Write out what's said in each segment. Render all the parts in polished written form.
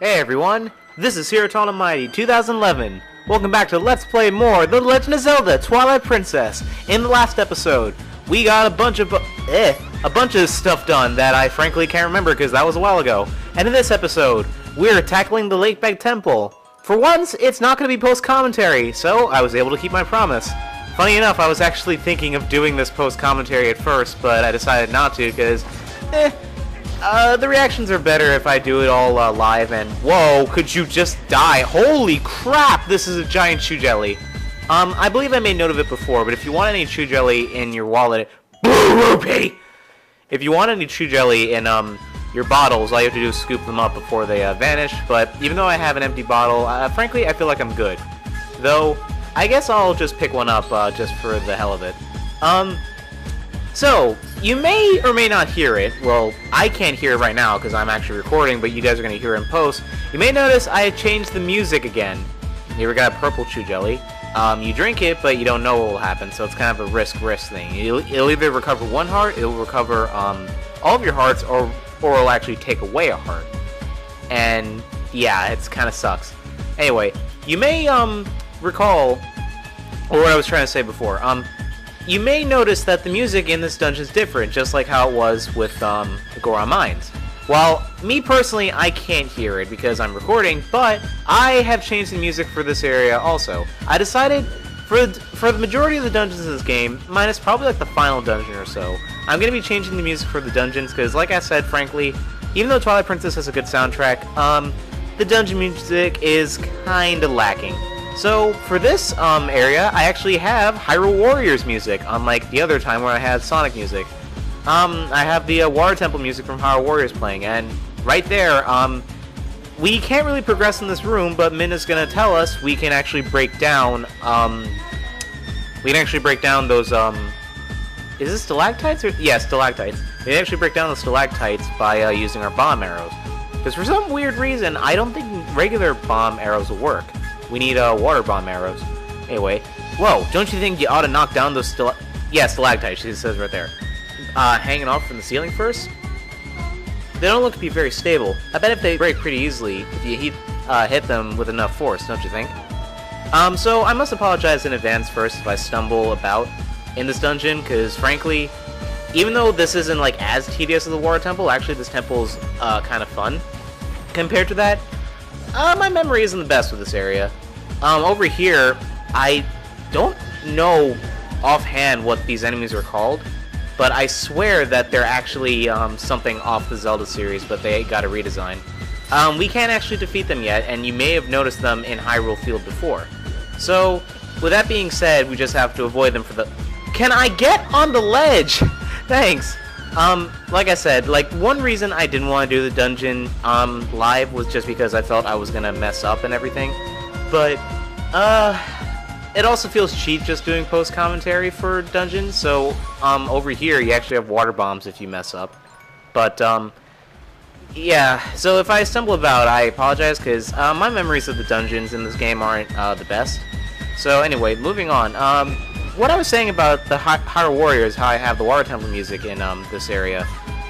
Hey everyone, this is Hiroton Mighty 2011. Welcome back to Let's Play more The Legend of Zelda Twilight Princess. In the last episode, we got a bunch of stuff done that I frankly can't remember because that was a while ago. And in this episode, we're tackling the Lakebed Temple. For once, it's not going to be post-commentary, so I was able to keep my promise. Funny enough, I was actually thinking of doing this post-commentary at first, but I decided not to because, the reactions are better if I do it all live, and whoa, could you just die? Holy crap, this is a giant chew jelly. I believe I made note of it before, but if you want any chew jelly in your wallet, boo-rupee! If you want any chew jelly in your bottles, all you have to do is scoop them up before they vanish, but even though I have an empty bottle, frankly, I feel like I'm good. Though, I guess I'll just pick one up just for the hell of it. So, you may or may not hear it. Well, I can't hear it right now because I'm actually recording, but you guys are going to hear it in post. You may notice I changed the music again. Here we got a purple chew jelly. You drink it, but you don't know what will happen, so it's kind of a risk thing. It'll either recover one heart, it'll recover all of your hearts, or it'll actually take away a heart. And yeah, it kind of sucks. Anyway, you may recall, or what I was trying to say before, you may notice that the music in this dungeon is different, just like how it was with the Goron Mines. While me personally, I can't hear it because I'm recording, but I have changed the music for this area also. I decided for the majority of the dungeons in this game, minus probably like the final dungeon or so, I'm going to be changing the music for the dungeons because, like I said, frankly, even though Twilight Princess has a good soundtrack, the dungeon music is kind of lacking. So, for this area, I actually have Hyrule Warriors music, unlike the other time where I had Sonic music. I have the Water Temple music from Hyrule Warriors playing, and right there, we can't really progress in this room, but Min is going to tell us we can actually break down, those, is this stalactites? Yeah, stalactites. We can actually break down the stalactites by using our bomb arrows. Because for some weird reason, I don't think regular bomb arrows will work. We need water bomb arrows. Anyway, whoa, don't you think you ought to knock down those stalactites, it says right there. Hanging off from the ceiling first? They don't look to be very stable. I bet if they break pretty easily, if you hit them with enough force, don't you think? So I must apologize in advance first if I stumble about in this dungeon, because frankly, even though this isn't like as tedious as the Water Temple, actually this temple is kind of fun compared to that. My memory isn't the best with this area. Over here, I don't know offhand what these enemies are called, but I swear that they're actually something off the Zelda series, but they got a redesign. We can't actually defeat them yet, and you may have noticed them in Hyrule Field before. So, with that being said, we just have to avoid them for the... Can I get on the ledge? Thanks! Like I said, one reason I didn't want to do the dungeon, live was just because I felt I was gonna mess up and everything. But, it also feels cheap just doing post-commentary for dungeons, so, over here you actually have water bombs if you mess up. But, yeah, so if I stumble about, I apologize, because, my memories of the dungeons in this game aren't, the best. So, anyway, moving on, what I was saying about the Hyrule Warriors, how I have the Water Temple music in this area.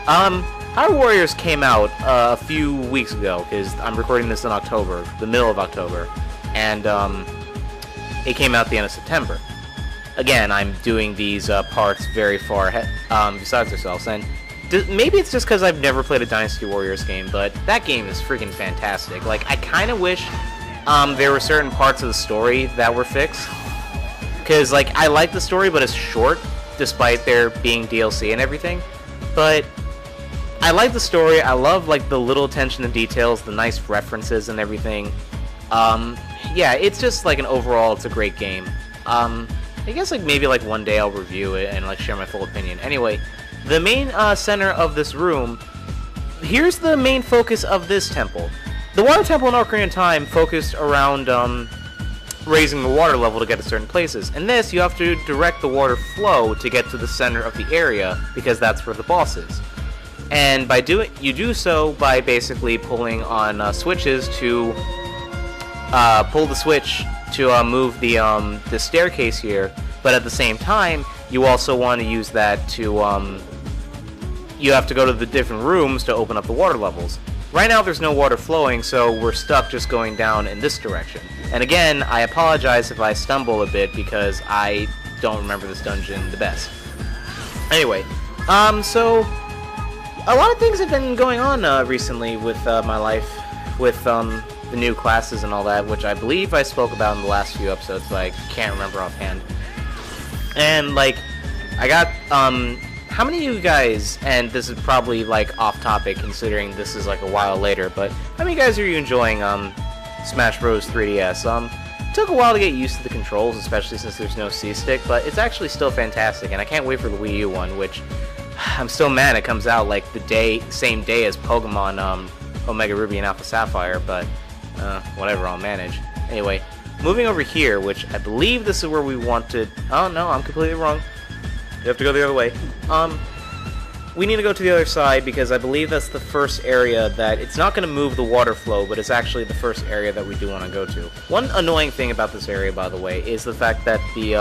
Hyrule Warriors came out a few weeks ago, because I'm recording this in October, the middle of October, and it came out at the end of September. Again, I'm doing these parts very far ahead, besides themselves, and maybe it's just because I've never played a Dynasty Warriors game, but that game is freaking fantastic. Like, I kind of wish there were certain parts of the story that were fixed. Because, like, I like the story, but it's short, despite there being DLC and everything. But I like the story. I love, like, the little attention to details, the nice references and everything. Yeah, it's just, like, overall, it's a great game. I guess, like, maybe, like, one day I'll review it and, like, share my full opinion. Anyway, the main center of this room, here's the main focus of this temple. The Water Temple in Ocarina of Time focused around, raising the water level to get to certain places. In this, you have to direct the water flow to get to the center of the area, because that's where the boss is. And you do so by basically pulling on switches to pull the switch to move the staircase here. But at the same time, you also want to use that to you have to go to the different rooms to open up the water levels. Right now there's no water flowing, so we're stuck just going down in this direction. And again, I apologize if I stumble a bit because I don't remember this dungeon the best. Anyway, so a lot of things have been going on recently with my life, with the new classes and all that, which I believe I spoke about in the last few episodes, but I can't remember offhand. And like, I got how many of you guys, and this is probably like off topic considering this is like a while later, but how many guys are you enjoying Smash Bros 3DS? It took a while to get used to the controls, especially since there's no C-stick, but it's actually still fantastic, and I can't wait for the Wii U one, which I'm still mad it comes out like the same day as Pokemon Omega Ruby and Alpha Sapphire, but whatever, I'll manage. Anyway, moving over here, which I believe this is where we want to... Oh no, I'm completely wrong. You have to go the other way. We need to go to the other side because I believe that's the first area that... It's not going to move the water flow, but it's actually the first area that we do want to go to. One annoying thing about this area, by the way, is the fact that the...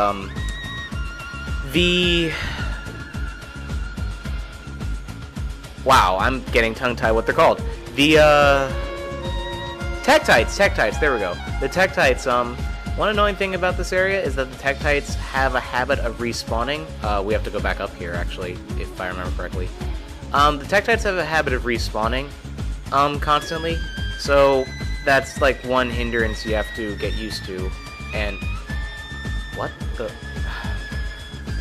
Wow, I'm getting tongue-tied what they're called. The, Tektites, there we go. The Tektites, one annoying thing about this area is that the Tektites have a habit of respawning. We have to go back up here, actually, if I remember correctly. The Tektites have a habit of respawning, constantly. So, that's, like, one hindrance you have to get used to. And... What the...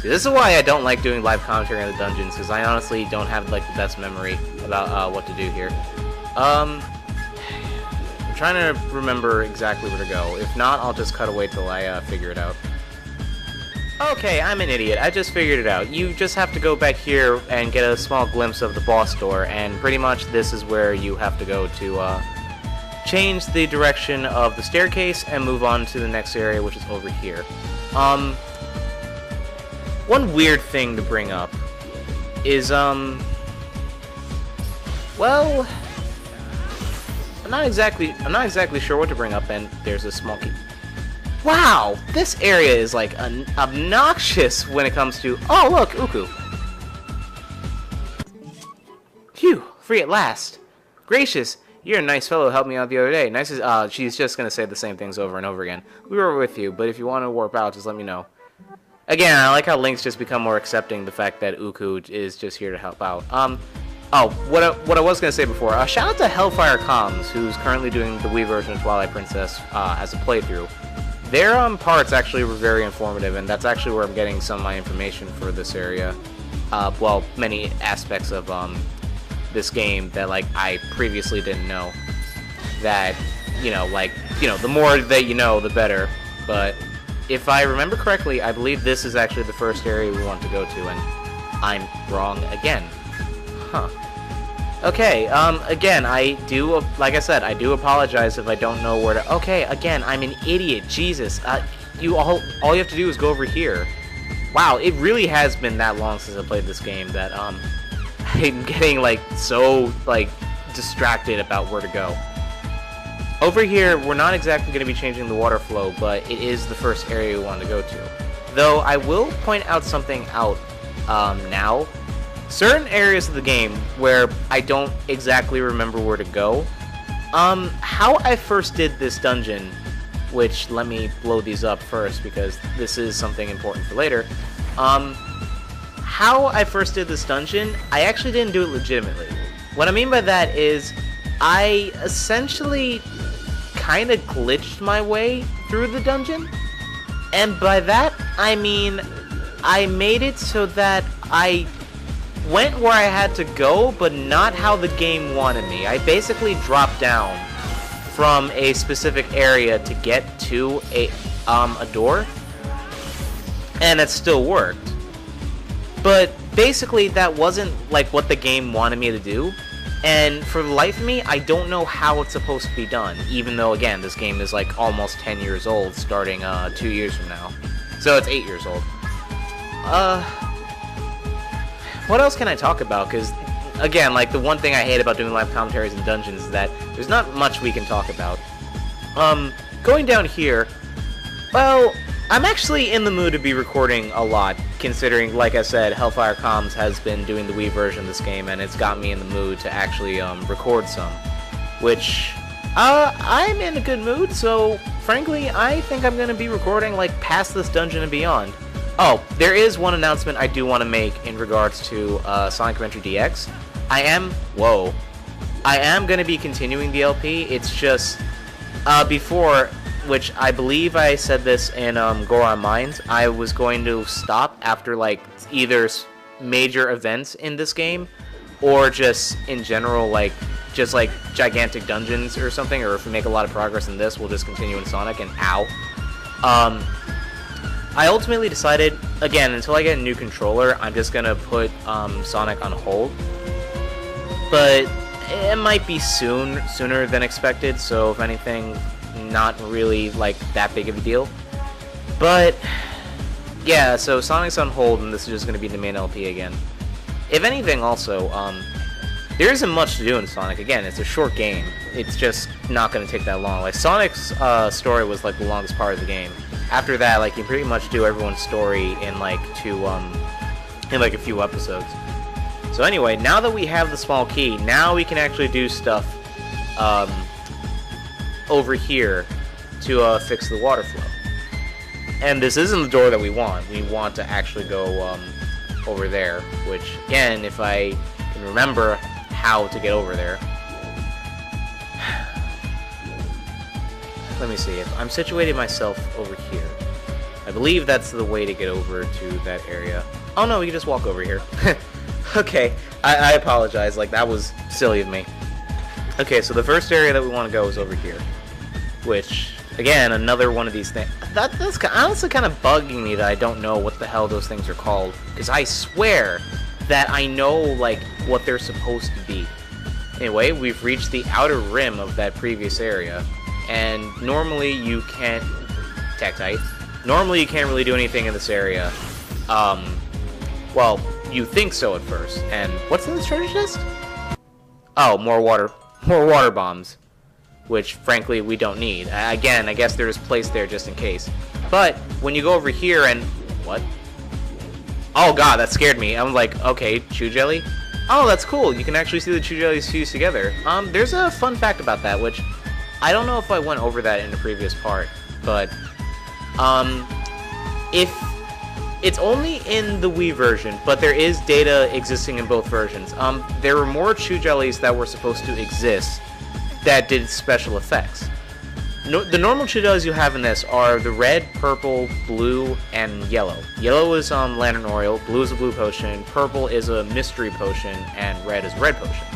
See, this is why I don't like doing live commentary on the dungeons, because I honestly don't have, like, the best memory about, what to do here. I'm trying to remember exactly where to go. If not, I'll just cut away till I figure it out. Okay, I'm an idiot. I just figured it out. You just have to go back here and get a small glimpse of the boss door, and pretty much this is where you have to go to change the direction of the staircase and move on to the next area, which is over here. One weird thing to bring up is, well... I'm not exactly sure what to bring up, and there's a small key. Wow! This area is, like, obnoxious when it comes to... Oh, look! Uku! Phew! Free at last! Gracious! You're a nice fellow who helped me out the other day. Nice as... she's just gonna say the same things over and over again. We were with you, but if you want to warp out, just let me know. Again, I like how Link's just become more accepting the fact that Uku is just here to help out. Oh, what I was going to say before, shout out to Hellfire Comms, who's currently doing the Wii version of Twilight Princess as a playthrough. Their parts actually were very informative, and that's actually where I'm getting some of my information for this area. Well, many aspects of this game that, like, I previously didn't know. That, the more that you know, the better. But if I remember correctly, I believe this is actually the first area we want to go to, and I'm wrong again. Huh. Okay, again, like I said, I do apologize if I don't know where to... Okay, again, I'm an idiot, Jesus. All you have to do is go over here. Wow, it really has been that long since I played this game that, I'm getting, like, so, like, distracted about where to go. Over here, we're not exactly going to be changing the water flow, but it is the first area we want to go to. Though, I will point out something out, now. Certain areas of the game where I don't exactly remember where to go. How I first did this dungeon, which, let me blow these up first because this is something important for later. How I first did this dungeon, I actually didn't do it legitimately. What I mean by that is, I essentially kind of glitched my way through the dungeon. And by that, I mean, I made it so that I went where I had to go, but not how the game wanted me. I basically dropped down from a specific area to get to a door, and it still worked. But basically, that wasn't like what the game wanted me to do, and for the life of me, I don't know how it's supposed to be done. Even though, again, this game is like almost 10 years old, starting 2 years from now, so it's 8 years old. What else can I talk about? Because, again, like, the one thing I hate about doing live commentaries in dungeons is that there's not much we can talk about. Going down here, well, I'm actually in the mood to be recording a lot, considering, like I said, Hellfire Comms has been doing the Wii version of this game, and it's got me in the mood to actually record some. which I'm in a good mood, so frankly, I think I'm going to be recording like past this dungeon and beyond. Oh, there is one announcement I do want to make in regards to Sonic Adventure DX. I am going to be continuing the LP. It's just before, which I believe I said this in Goron Mines, I was going to stop after like either major events in this game or just in general like just like gigantic dungeons or something, or if we make a lot of progress in this, we'll just continue in Sonic. And I ultimately decided, again, until I get a new controller, I'm just gonna put Sonic on hold. But it might be sooner than expected, so if anything, not really like that big of a deal. But yeah, so Sonic's on hold, and this is just gonna be the main LP again. If anything, also, there isn't much to do in Sonic. Again, it's a short game. It's just not gonna take that long. Like Sonic's story was like the longest part of the game. After that, like you pretty much do everyone's story in like a few episodes. So anyway, now that we have the small key, now we can actually do stuff over here to fix the water flow. And this isn't the door that we want. We want to actually go over there, which again, if I can remember how to get over there. Let me see, if I'm situating myself over here, I believe that's the way to get over to that area. Oh no, we can just walk over here. Okay, I apologize, like that was silly of me. Okay, so the first area that we want to go is over here, which, again, another one of these things. That's honestly kind of bugging me that I don't know what the hell those things are called, because I swear that I know, like, what they're supposed to be. Anyway, we've reached the outer rim of that previous area. And normally you can't... Tactite. Normally you can't really do anything in this area. Well, you think so at first. And what's in this treasure chest? Oh, more water bombs. Which, frankly, we don't need. Again, I guess they're just placed there just in case. But, when you go over here and... What? Oh god, that scared me. I'm like, okay, Chew Jelly? Oh, that's cool. You can actually see the Chew Jellies fuse together. There's a fun fact about that, which... I don't know if I went over that in the previous part, but if it's only in the Wii version, but there is data existing in both versions. There were more Chew Jellies that were supposed to exist that did special effects. The normal Chew Jellies you have in this are the red, purple, blue, and yellow. Yellow is Lantern Oriole, blue is a blue potion, purple is a mystery potion, and red is a red potion.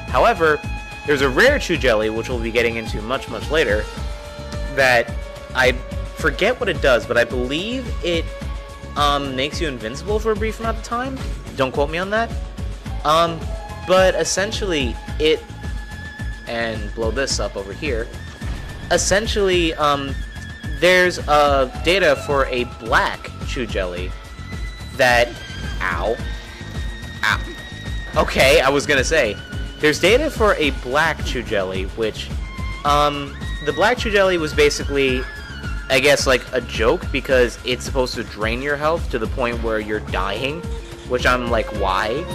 However, there's a rare Chew Jelly, which we'll be getting into much later, that I forget what it does, but I believe it makes you invincible for a brief amount of time. Don't quote me on that. But essentially, it... And blow this up over here. Essentially, there's data for a black Chew Jelly that... Ow. Okay, I was gonna say... There's data for a black Chew Jelly, which, the black Chew Jelly was basically, I guess, like, a joke, because it's supposed to drain your health to the point where you're dying, which I'm like, why?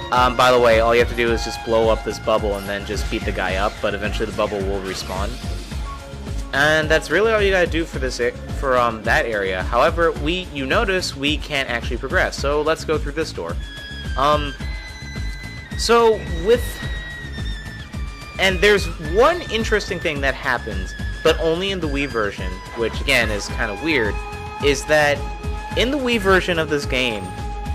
By the way, all you have to do is just blow up this bubble and then just beat the guy up, but eventually the bubble will respawn. And that's really all you gotta do for this, that area. However, you notice we can't actually progress, so let's go through this door. And there's one interesting thing that happens, but only in the Wii version, which again is kind of weird, is that in the Wii version of this game,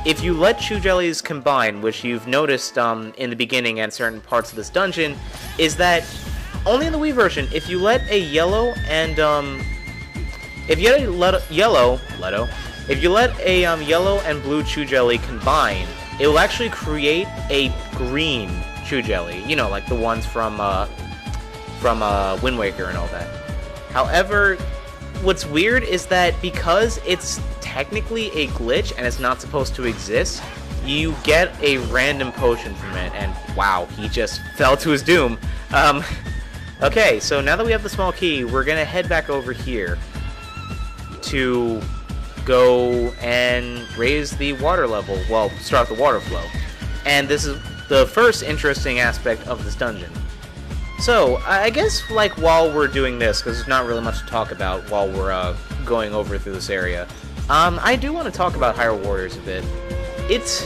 if you let Chew Jellies combine, which you've noticed in the beginning and certain parts of this dungeon, is that only in the Wii version, if you let a yellow and yellow and blue Chew Jelly combine, it will actually create a green Chew Jelly, you know, like the ones from Wind Waker and all that. However, what's weird is that because it's technically a glitch and it's not supposed to exist, you get a random potion from it, and wow, he just fell to his doom. Okay, so now that we have the small key, we're gonna head back over here to go and raise the water level, well, start the water flow. And this is the first interesting aspect of this dungeon. So, I guess, like, while we're doing this, because there's not really much to talk about while we're going over through this area, I do want to talk about Hyrule Warriors a bit. It's,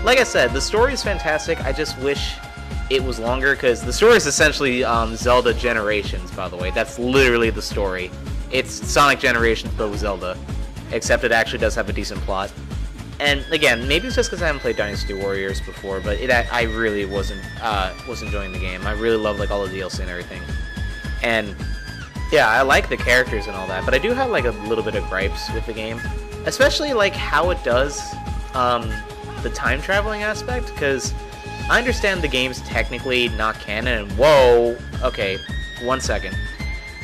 like I said, the story is fantastic. I just wish it was longer, because the story is essentially Zelda Generations, by the way. That's literally the story. It's Sonic Generations, but with Zelda. Except it actually does have a decent plot. And again, maybe it's just because I haven't played Dynasty Warriors before, but I really was enjoying the game. I really love like all the DLC and everything. And yeah, I like the characters and all that, but I do have like a little bit of gripes with the game, especially like how it does the time traveling aspect. Because I understand the game's technically not canon. And whoa, okay, 1 second.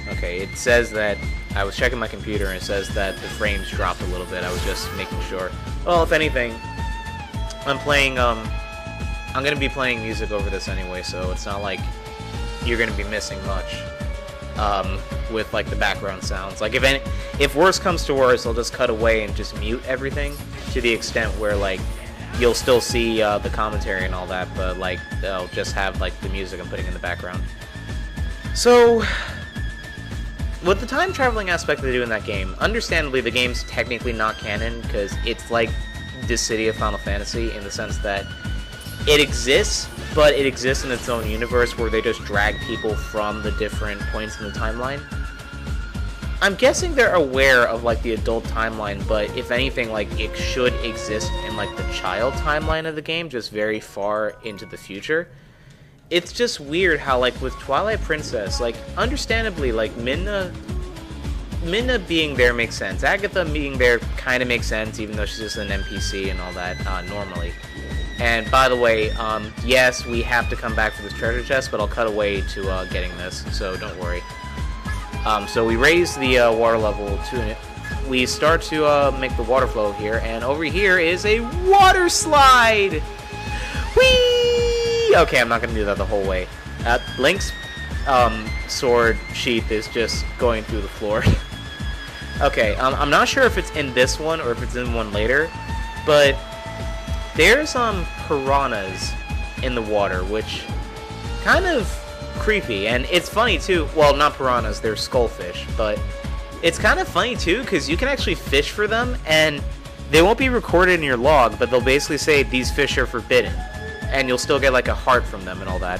Okay, it says that I was checking my computer and it says that the frames dropped a little bit. I was just making sure. Well, if anything, I'm gonna be playing music over this anyway, so it's not like you're gonna be missing much with like the background sounds. Like if worse comes to worse, I'll just cut away and just mute everything to the extent where like you'll still see the commentary and all that, but like they'll just have like the music I'm putting in the background. So, with the time traveling aspect they do in that game, understandably the game's technically not canon because it's like the city of Final Fantasy in the sense that it exists, but it exists in its own universe where they just drag people from the different points in the timeline. I'm guessing they're aware of like the adult timeline, but if anything, like it should exist in like the child timeline of the game, just very far into the future. It's just weird how, like, with Twilight Princess, like, understandably, like, Midna being there makes sense. Agatha being there kind of makes sense, even though she's just an NPC and all that, normally. And, by the way, yes, we have to come back for this treasure chest, but I'll cut away to, getting this, so don't worry. So we raise the, water level to, we start to, make the water flow here, and over here is a water slide! Whee! Okay, I'm not gonna do that the whole way. Link's sword sheath is just going through the floor. Okay, I'm not sure if it's in this one or if it's in one later, but there's piranhas in the water, which kind of creepy, and it's funny too. Well, not piranhas, they're skullfish, but it's kind of funny too because you can actually fish for them, and they won't be recorded in your log, but they'll basically say these fish are forbidden. And you'll still get like a heart from them and all that.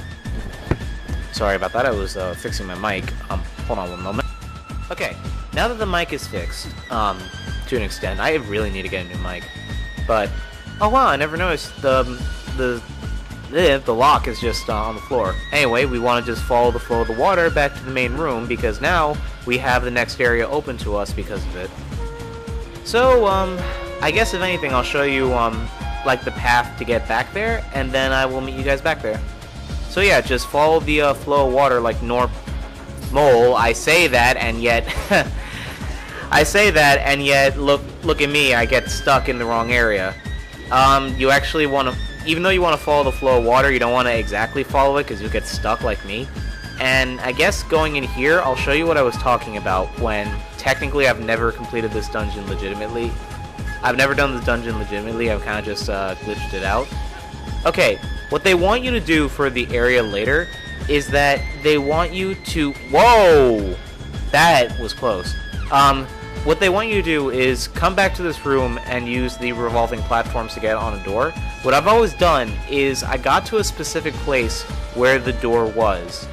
Sorry about that, I was fixing my mic. Hold on 1 moment. Okay, now that the mic is fixed, to an extent, I really need to get a new mic. But, oh wow, I never noticed the lock is just on the floor. Anyway, we want to just follow the flow of the water back to the main room because now we have the next area open to us because of it. So, I guess if anything, I'll show you, like the path to get back there, and then I will meet you guys back there. So yeah, just follow the flow of water like normal. I say that, and yet look at me. I get stuck in the wrong area. You actually want to, even though you want to follow the flow of water, you don't want to exactly follow it because you'll get stuck like me. And I guess going in here, I'll show you what I was talking about when technically I've never completed this dungeon legitimately. I've never done this dungeon legitimately, I've kind of just glitched it out. Okay, what they want you to do for the area later is that they want you to... Whoa! That was close. What they want you to do is come back to this room and use the revolving platforms to get on a door. What I've always done is I got to a specific place where the door was,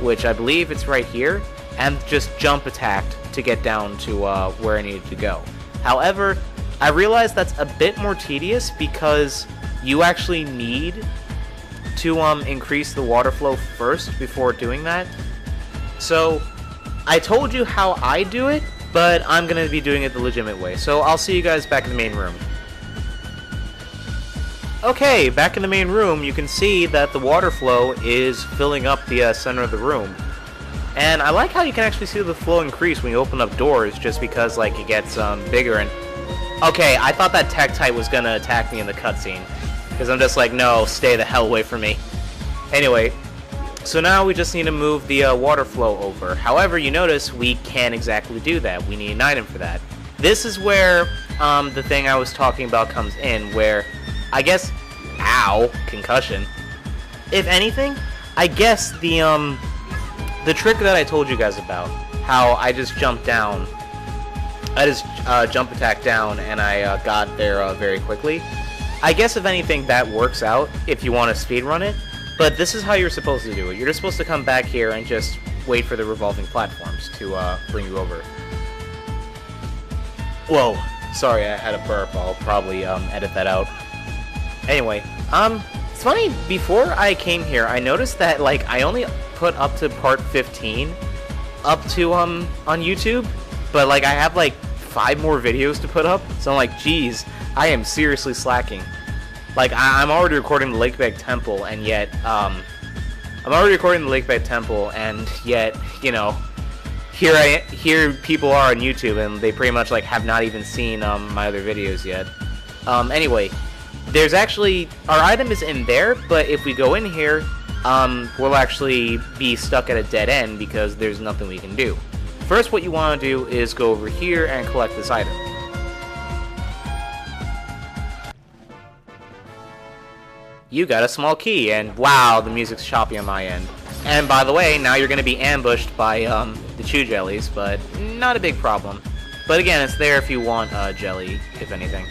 which I believe it's right here, and just jump attacked to get down to where I needed to go. However, I realized that's a bit more tedious because you actually need to increase the water flow first before doing that. So I told you how I do it, but I'm going to be doing it the legitimate way. So I'll see you guys back in the main room. Okay, back in the main room, you can see that the water flow is filling up the center of the room. And I like how you can actually see the flow increase when you open up doors just because like it gets bigger and... Okay, I thought that Tektite was gonna attack me in the cutscene. Because I'm just like, no, stay the hell away from me. Anyway, so now we just need to move the water flow over. However, you notice we can't exactly do that. We need an item for that. This is where the thing I was talking about comes in, where I guess... Ow, concussion. If anything, I guess the the trick that I told you guys about, how I just jumped down, I just jump attack down, and I got there very quickly. I guess if anything, that works out if you want to speedrun it, but this is how you're supposed to do it. You're just supposed to come back here and just wait for the revolving platforms to bring you over. Whoa, sorry, I had a burp. I'll probably edit that out. Anyway, it's funny, before I came here, I noticed that, like, I only put up to part 15 up to, on YouTube, but, like, I have, like, 5 more videos to put up, so I'm like, geez, I am seriously slacking. Like, I'm already recording the Lakebed Temple, and yet, you know, here people are on YouTube, and they pretty much, like, have not even seen, my other videos yet. Anyway, there's actually, our item is in there, but if we go in here, we'll actually be stuck at a dead end because there's nothing we can do. First, what you want to do is go over here and collect this item. You got a small key, and wow, the music's choppy on my end. And by the way, now you're going to be ambushed by the chew jellies, but not a big problem. But again, it's there if you want jelly, if anything.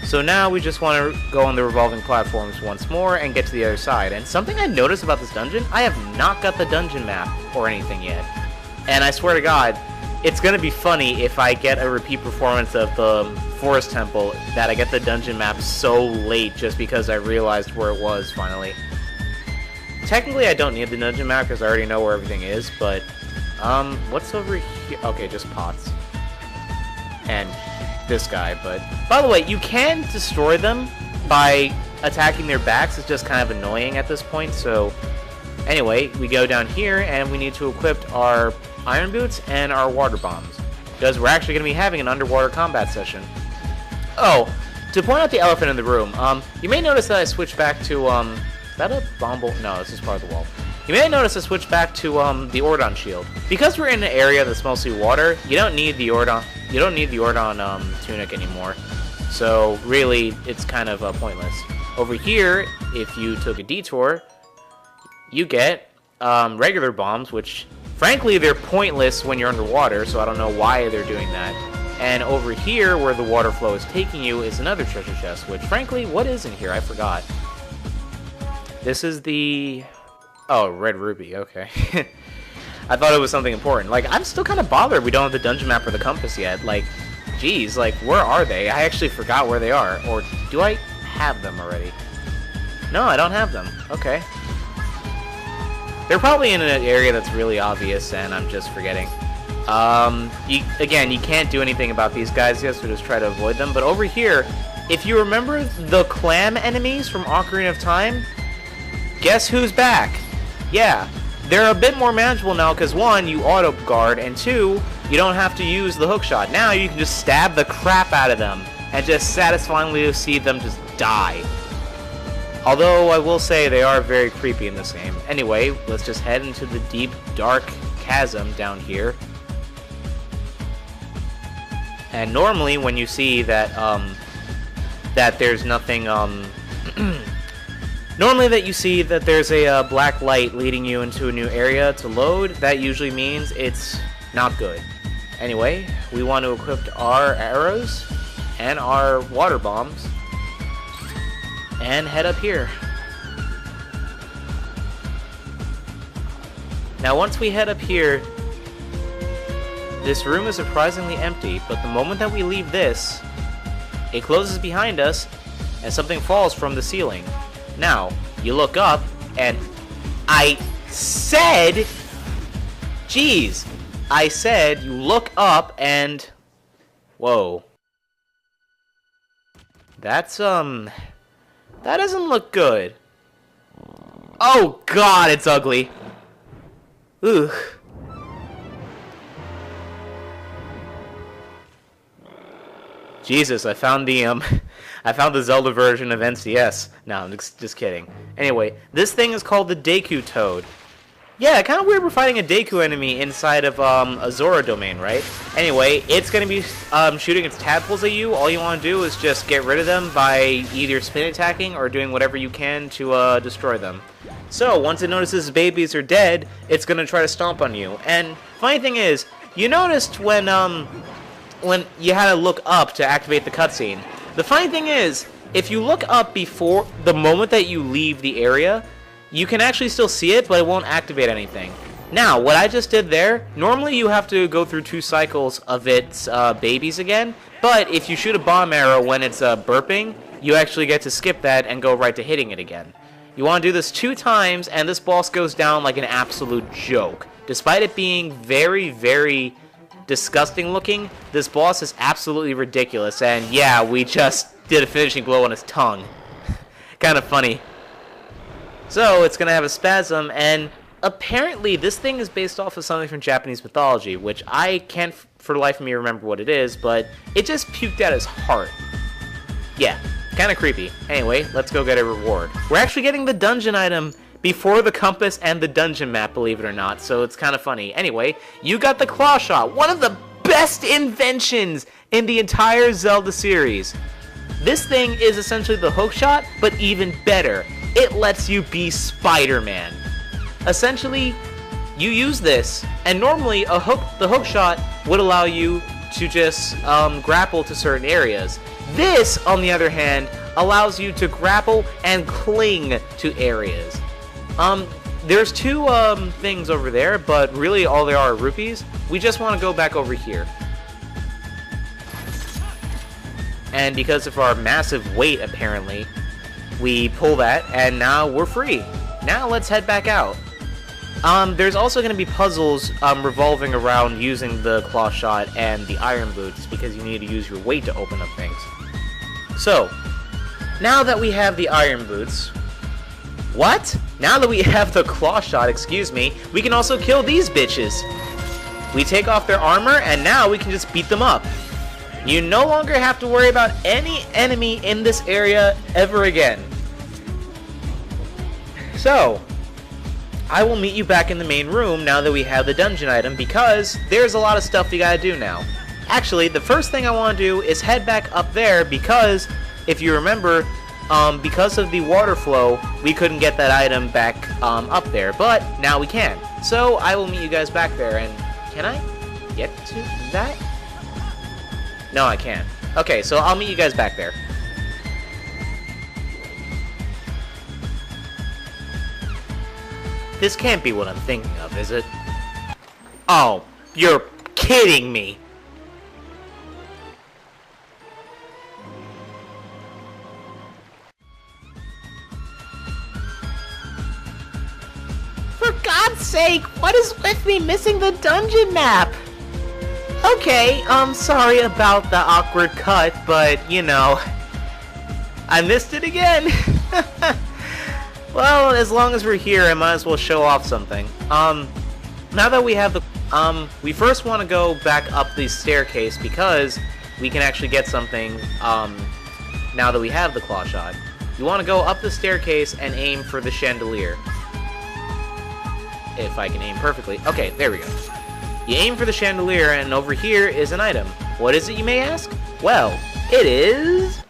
So now we just want to go on the revolving platforms once more and get to the other side. And something I noticed about this dungeon, I have not got the dungeon map or anything yet. And I swear to God, it's going to be funny if I get a repeat performance of the Forest Temple that I get the dungeon map so late just because I realized where it was finally. Technically, I don't need the dungeon map because I already know where everything is, but, what's over here? Okay, just pots. And this guy, but by the way, you can destroy them by attacking their backs. It's just kind of annoying at this point. So anyway, we go down here and we need to equip our iron boots and our water bombs because we're actually going to be having an underwater combat session. Oh, to point out the elephant in the room, you may notice that I switched back to is that a bomb bolt? No, this is part of the wall. You may notice I switched back to the Ordon shield. Because we're in an area that's mostly water, you don't need the Ordon tunic anymore. So really, it's kind of pointless. Over here, if you took a detour, you get regular bombs, which frankly they're pointless when you're underwater, so I don't know why they're doing that. And over here, where the water flow is taking you, is another treasure chest, which frankly, what is in here? I forgot. This is the... Oh, red ruby, okay. I thought it was something important. Like, I'm still kind of bothered we don't have the dungeon map or the compass yet. Like, geez, like, where are they? I actually forgot where they are. Or do I have them already? No, I don't have them. Okay. They're probably in an area that's really obvious, and I'm just forgetting. Again, you can't do anything about these guys yet, so just try to avoid them. But over here, if you remember the clam enemies from Ocarina of Time, guess who's back? Yeah, they're a bit more manageable now because 1, you auto-guard, and 2, you don't have to use the hookshot. Now you can just stab the crap out of them and just satisfyingly see them just die. Although I will say they are very creepy in this game. Anyway, let's just head into the deep, dark chasm down here. And normally when you see that, that there's nothing, normally that you see that there's a black light leading you into a new area to load, that usually means it's not good. Anyway, we want to equip our arrows and our water bombs and head up here. Now once we head up here, this room is surprisingly empty, but the moment that we leave this, it closes behind us and something falls from the ceiling. Now, you look up, and I said, geez, I said you look up and, whoa. That's, that doesn't look good. Oh God, it's ugly. Ugh. Jesus, I found the, I found the Zelda version of NCS. No, I'm just kidding. Anyway, this thing is called the Deku Toad. Yeah, kind of weird we're fighting a Deku enemy inside of a Zora domain, right? Anyway, it's going to be shooting its tadpoles at you. All you want to do is just get rid of them by either spin attacking or doing whatever you can to destroy them. So, once it notices babies are dead, it's going to try to stomp on you. And funny thing is, you noticed when you had to look up to activate the cutscene. The funny thing is, if you look up before the moment that you leave the area, you can actually still see it, but it won't activate anything. Now, what I just did there, normally you have to go through 2 cycles of its babies again, but if you shoot a bomb arrow when it's burping, you actually get to skip that and go right to hitting it again. You want to do this 2 times, and this boss goes down like an absolute joke. Despite it being very, very disgusting looking, this boss is absolutely ridiculous, and yeah, we just did a finishing blow on his tongue. Kind of funny. So, it's going to have a spasm, and apparently this thing is based off of something from Japanese mythology, which I can't for the life of me remember what it is, but it just puked out his heart. Yeah, kind of creepy. Anyway, let's go get a reward. We're actually getting the dungeon item before the compass and the dungeon map, believe it or not, so it's kind of funny. Anyway, you got the claw shot, one of the best inventions in the entire Zelda series. This thing is essentially the hook shot, but even better. It lets you be Spider-Man. Essentially, you use this, and normally the hook shot would allow you to just grapple to certain areas. This, on the other hand, allows you to grapple and cling to areas. There's 2 things over there, but really all there are rupees. We just want to go back over here. And because of our massive weight, apparently, we pull that, and now we're free. Now let's head back out. There's also going to be puzzles revolving around using the claw shot and the iron boots, because you need to use your weight to open up things. So, now that we have the iron boots... What? Now that we have the claw shot, excuse me, we can also kill these bitches. We take off their armor, and now we can just beat them up. You no longer have to worry about any enemy in this area ever again. So, I will meet you back in the main room now that we have the dungeon item, because there's a lot of stuff we gotta do now. Actually, the first thing I want to do is head back up there, because, if you remember, because of the water flow, we couldn't get that item back up there, but now we can. So, I will meet you guys back there, and can I get to that? No, I can't. Okay, so I'll meet you guys back there. This can't be what I'm thinking of, is it? Oh, you're kidding me! For God's sake, what is with me missing the dungeon map? Okay, sorry about the awkward cut, but, you know, I missed it again. Well, as long as we're here, I might as well show off something. Now that we have the, we first want to go back up the staircase because we can actually get something, now that we have the claw shot. You want to go up the staircase and aim for the chandelier. If I can aim perfectly. Okay, there we go. You aim for the chandelier, and over here is an item. What is it, you may ask? Well, it is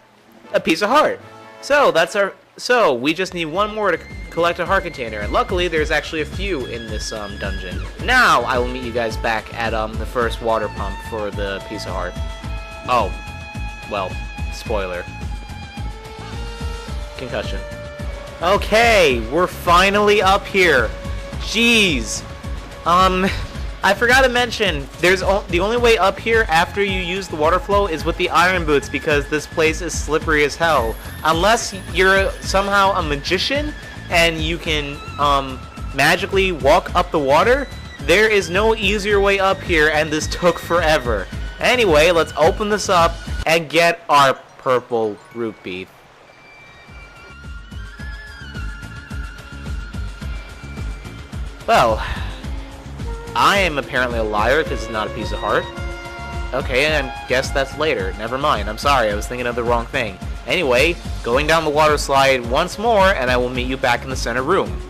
a piece of heart. So we just need one more to collect a heart container, and luckily there's actually a few in this dungeon. Now I will meet you guys back at the first water pump for the piece of heart. Oh, well, spoiler. Concussion. Okay, we're finally up here. Jeez. I forgot to mention, the only way up here after you use the water flow is with the iron boots, because this place is slippery as hell. Unless you're somehow a magician and you can magically walk up the water, there is no easier way up here, and this took forever. Anyway, let's open this up and get our purple rupee. Well, I am apparently a liar because it's not a piece of heart. Okay, I guess that's later. Never mind. I'm sorry. I was thinking of the wrong thing. Anyway, going down the water slide once more, and I will meet you back in the center room.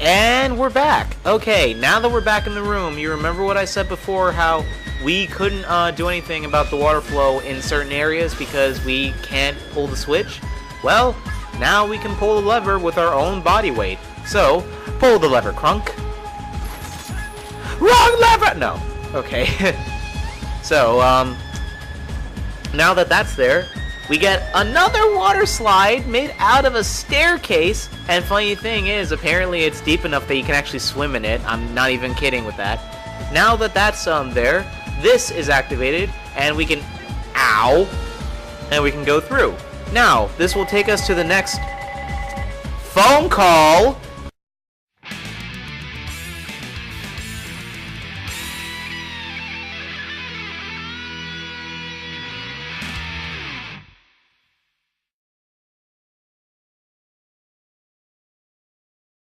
And we're back. Okay, now that we're back in the room, you remember what I said before, how we couldn't do anything about the water flow in certain areas because we can't pull the switch? Well, now we can pull the lever with our own body weight. So, pull the lever, Crunk. Wrong lever! No. Okay. So, now that that's there, we get another water slide made out of a staircase, and funny thing is, apparently it's deep enough that you can actually swim in it. I'm not even kidding with that. Now that that's there, this is activated, and we can, ow, and we can go through. Now, this will take us to the next phone call